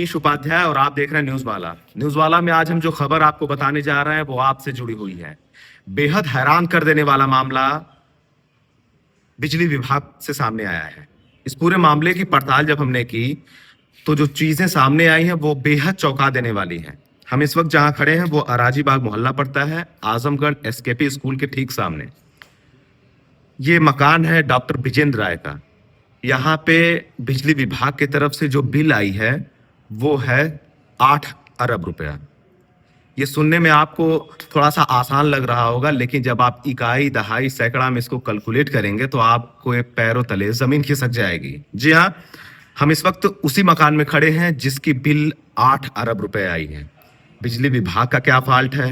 मनीष उपाध्याय और आप देख रहे हैं न्यूज वाला। न्यूज वाला में आज हम जो खबर आपको बताने जा रहे हैं वो आपसे जुड़ी हुई है। बेहद हैरान कर देने वाला मामला बिजली विभाग से सामने आया है। इस पूरे मामले की पड़ताल जब हमने की तो जो चीजें सामने आई हैं वो बेहद चौंका देने वाली हैं। हम इस वक्त जहां खड़े हैं वो अराजी बाग मोहल्ला पड़ता है, आजमगढ़ एसकेपी स्कूल के ठीक सामने। ये मकान है डॉक्टर विजेंद्र राय का। यहाँ पे बिजली विभाग की तरफ से जो बिल आई है वो है 8 अरब रुपया। ये सुनने में आपको थोड़ा सा आसान लग रहा होगा, लेकिन जब आप इकाई दहाई सैकड़ा में इसको कैलकुलेट करेंगे तो आपको पैरों तले जमीन खिसक जाएगी। जी हाँ, हम इस वक्त उसी मकान में खड़े हैं जिसकी बिल 8 अरब रुपए आई है। बिजली विभाग का क्या फॉल्ट है,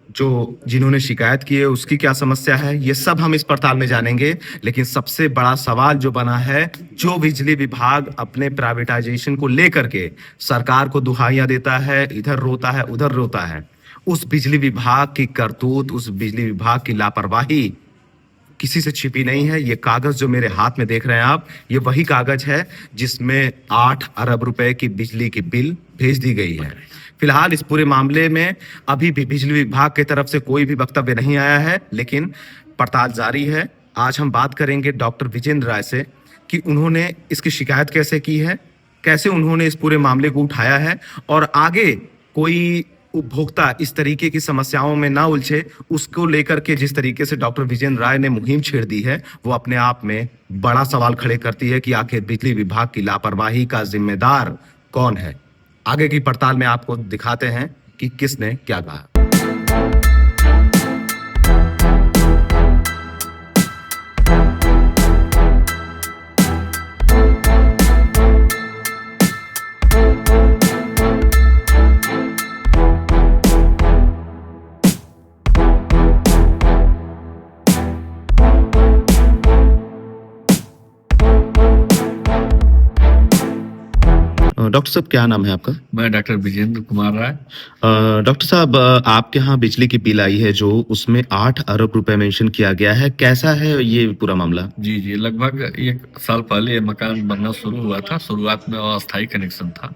जो जिन्होंने शिकायत की है उसकी क्या समस्या है, ये सब हम इस पड़ताल में जानेंगे। लेकिन सबसे बड़ा सवाल जो बना है, जो बिजली विभाग अपने प्राइवेटाइजेशन को लेकर के सरकार को दुहाइयां देता है, इधर रोता है उधर रोता है, उस बिजली विभाग की करतूत, उस बिजली विभाग की लापरवाही किसी से छिपी नहीं है। ये कागज जो मेरे हाथ में देख रहे हैं आप, ये वही कागज है जिसमें 8 अरब रुपए की बिजली की बिल भेज दी गई है। फिलहाल इस पूरे मामले में अभी भी बिजली विभाग की तरफ से कोई भी वक्तव्य नहीं आया है, लेकिन पड़ताल जारी है। आज हम बात करेंगे डॉक्टर विजेंद्र राय से कि उन्होंने इसकी शिकायत कैसे की है, कैसे उन्होंने इस पूरे मामले को उठाया है, और आगे कोई उपभोक्ता इस तरीके की समस्याओं में ना उलझे, उसको लेकर के जिस तरीके से डॉक्टर विजेंद्र राय ने मुहिम छेड़ दी है वो अपने आप में बड़ा सवाल खड़े करती है कि आखिर बिजली विभाग की लापरवाही का जिम्मेदार कौन है। आगे की पड़ताल में आपको दिखाते हैं कि किसने क्या कहा। डॉक्टर साहब, क्या नाम है आपका? मैं डॉक्टर विजेंद्र कुमार राय। डॉक्टर साहब, आपके यहाँ बिजली की बिल आई है जो उसमें 8 अरब रुपए मेंशन किया गया है, कैसा है ये पूरा मामला? जी, लगभग 1 साल पहले ये मकान बनना शुरू हुआ था। शुरुआत में अस्थायी कनेक्शन था,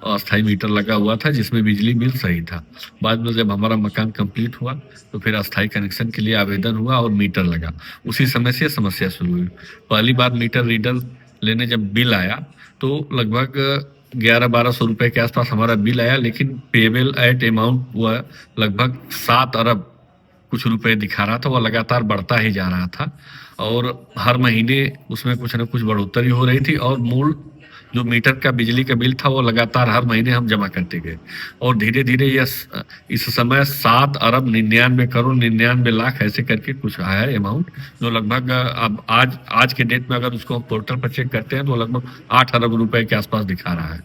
अस्थायी मीटर लगा हुआ था जिसमें बिजली बिल सही था। बाद में जब हमारा मकान कंप्लीट हुआ तो फिर अस्थायी कनेक्शन के लिए आवेदन हुआ और मीटर लगा। उसी समय से समस्या शुरू हुई। पहली बार मीटर रीडर लेने जब बिल आया तो लगभग 1100-1200 रुपए के आसपास हमारा बिल आया, लेकिन पेबल एट अमाउंट हुआ लगभग 7 अरब कुछ रुपए दिखा रहा था। वह लगातार बढ़ता ही जा रहा था और हर महीने उसमें कुछ न कुछ बढ़ोतरी हो रही थी, और मूल जो मीटर का बिजली का बिल था वो लगातार हर महीने हम जमा करते गए, और धीरे धीरे इस समय 7 अरब 99 करोड़ 99 लाख ऐसे करके कुछ आया है अमाउंट, जो लगभग अब आज के डेट में अगर उसको पोर्टल पर चेक करते हैं तो लगभग 8 अरब रुपए के आसपास दिखा रहा है।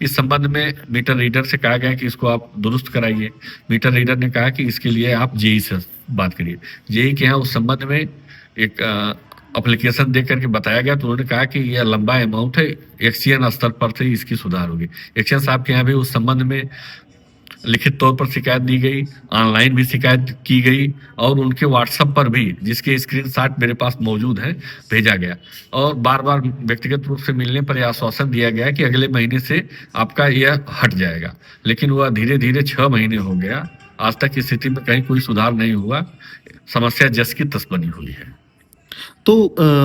इस संबंध में मीटर रीडर से कहा गया कि इसको आप दुरुस्त कराइए। मीटर रीडर ने कहा कि इसके लिए आप जेई से बात करिए। जेई के यहाँ उस संबंध में एक एप्लीकेशन दे करके बताया गया, तो उन्होंने कहा कि यह लंबा अमाउंट है, एक्सीएन स्तर पर से इसकी सुधार होगी। एक्सीएन साहब के यहाँ भी उस संबंध में लिखित तौर पर शिकायत दी गई, ऑनलाइन भी शिकायत की गई, और उनके व्हाट्सएप पर भी, जिसके स्क्रीनशॉट मेरे पास मौजूद है, भेजा गया। और बार बार व्यक्तिगत रूप से मिलने पर यह आश्वासन दिया गया कि अगले महीने से आपका यह हट जाएगा, लेकिन वह धीरे धीरे 6 महीने हो गया, आज तक इस स्थिति में कहीं कोई सुधार नहीं हुआ। समस्या जस की तस बनी हुई है। तो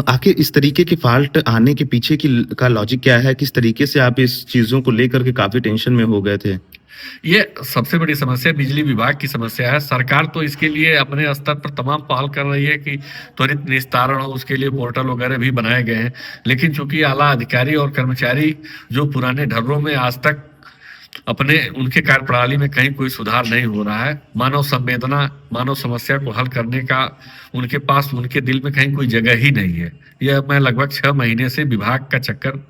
आखिर इस तरीके के फॉल्ट आने के पीछे का लॉजिक क्या है? किस तरीके से आप इस चीजों को लेकर के काफी टेंशन में हो गए थे? ये सबसे बड़ी समस्या बिजली विभाग की समस्या है। सरकार तो इसके लिए अपने स्तर पर तमाम पहल कर रही है कि त्वरित निस्तारण हो, उसके लिए पोर्टल वगैरह भी बनाए गए हैं, लेकिन चूंकि आला अधिकारी और कर्मचारी जो पुराने ढर्रों में आज तक अपने उनके कार्य प्रणाली में कहीं कोई सुधार नहीं हो रहा है, मानव संवेदना, मानव समस्या को हल करने का उनके पास, उनके दिल में कहीं कोई जगह ही नहीं है। यह मैं लगभग 6 महीने से विभाग का चक्कर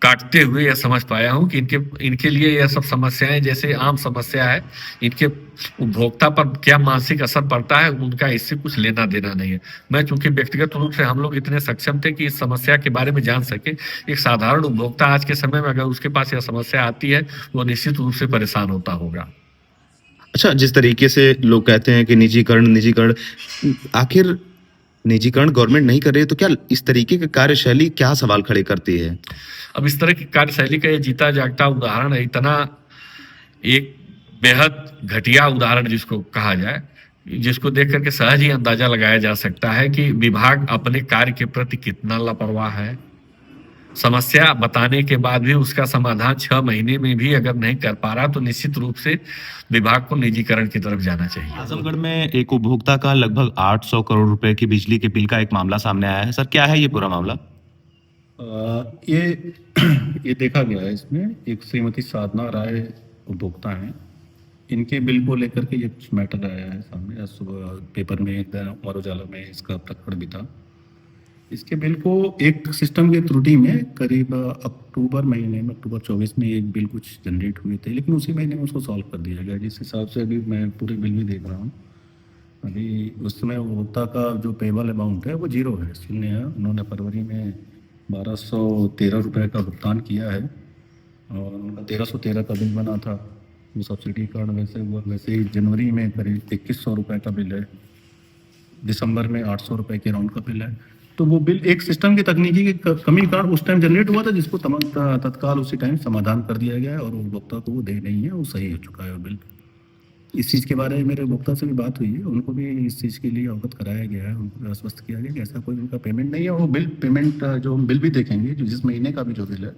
काटते हुए यह समझ पाया हूं कि इनके लिए यह सब समस्याएं जैसे आम समस्या है, इनके उपभोक्ता पर क्या मानसिक असर पड़ता है उनका इससे कुछ लेना देना नहीं है। मैं चूंकि व्यक्तिगत रूप से हम लोग इतने सक्षम थे कि इस समस्या के बारे में जान सके, एक साधारण उपभोक्ता आज के समय में अगर उसके पास यह समस्या आती है वो निश्चित रूप से परेशान होता होगा। अच्छा, जिस तरीके से लोग कहते हैं कि निजीकरण, आखिर निजीकरण गवर्नमेंट नहीं कर रही है, तो क्या इस तरीके की कार्यशैली क्या सवाल खड़े करती है? अब इस तरह की कार्यशैली का ये जीता जागता उदाहरण है, इतना एक बेहद घटिया उदाहरण जिसको कहा जाए, जिसको देख करके सहज ही अंदाजा लगाया जा सकता है कि विभाग अपने कार्य के प्रति कितना लापरवाह है। समस्या बताने के बाद भी उसका समाधान 6 महीने में भी अगर नहीं कर पा रहा, तो निश्चित रूप से विभाग को निजीकरण की तरफ जाना चाहिए। आजमगढ़ में एक उपभोक्ता का लगभग 800 करोड़ रुपए की बिजली के बिल का एक मामला सामने आया है। सर, क्या है ये पूरा मामला? ये देखा गया है, इसमें एक श्रीमती साधना राय उपभोक्ता हैं, इनके बिल को लेकर के ये कुछ मैटर आया है सामने। आज सुबह पेपर में अमर उजाला में इसका प्रकरण भी था। इसके बिल को एक सिस्टम की त्रुटि में करीब अक्टूबर महीने में, अक्टूबर 24 में एक बिल कुछ जनरेट हुए थे, लेकिन उसी महीने में उसको सॉल्व कर दिया गया। जिस हिसाब से अभी मैं पूरे बिल भी देख रहा हूँ, अभी उस समय उपभोक्ता का जो पेबल अमाउंट है वो 0 है, शून्य है। उन्होंने फरवरी में 1213 रुपये का भुगतान किया है और उनका 1313 का बिल बना था। वो सब्सिडी कार्ड वैसे हुआ, वैसे ही जनवरी में करीब 2100 रुपये का बिल है, दिसंबर में 800 रुपये के राउंड का बिल है। तो वो बिल एक सिस्टम की तकनीकी की कमी के कारण उस टाइम जनरेट हुआ था, जिसको तत्काल उसी टाइम समाधान कर दिया गया है और उपभोक्ता को वो दे नहीं है, वो सही हो चुका है वो बिल। इस चीज़ के बारे में मेरे उपभोक्ता से भी बात हुई है, उनको भी इस चीज़ के लिए अवगत कराया गया है, उनको आश्वस्त किया गया कि ऐसा कोई उनका पेमेंट नहीं है। वो बिल पेमेंट जो हम बिल भी देखेंगे, जो जिस महीने का भी जो बिल है,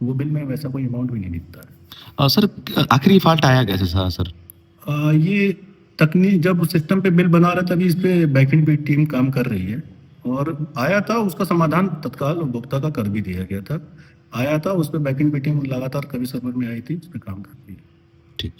वो बिल में वैसा कोई अमाउंट भी नहीं दिखता है। सर, आखिर ये फॉल्ट आया कैसे सर? ये तकनीक जब सिस्टम पे बिल बना रहा था, अभी इस पे बैकएंड पे टीम काम कर रही है और आया था, उसका समाधान तत्काल उपभोक्ता का कर भी दिया गया था। आया था, उस पर बैकएंड पे टीम लगातार कभी सर्वर में आई थी, उस पर काम कर रही है। ठीक।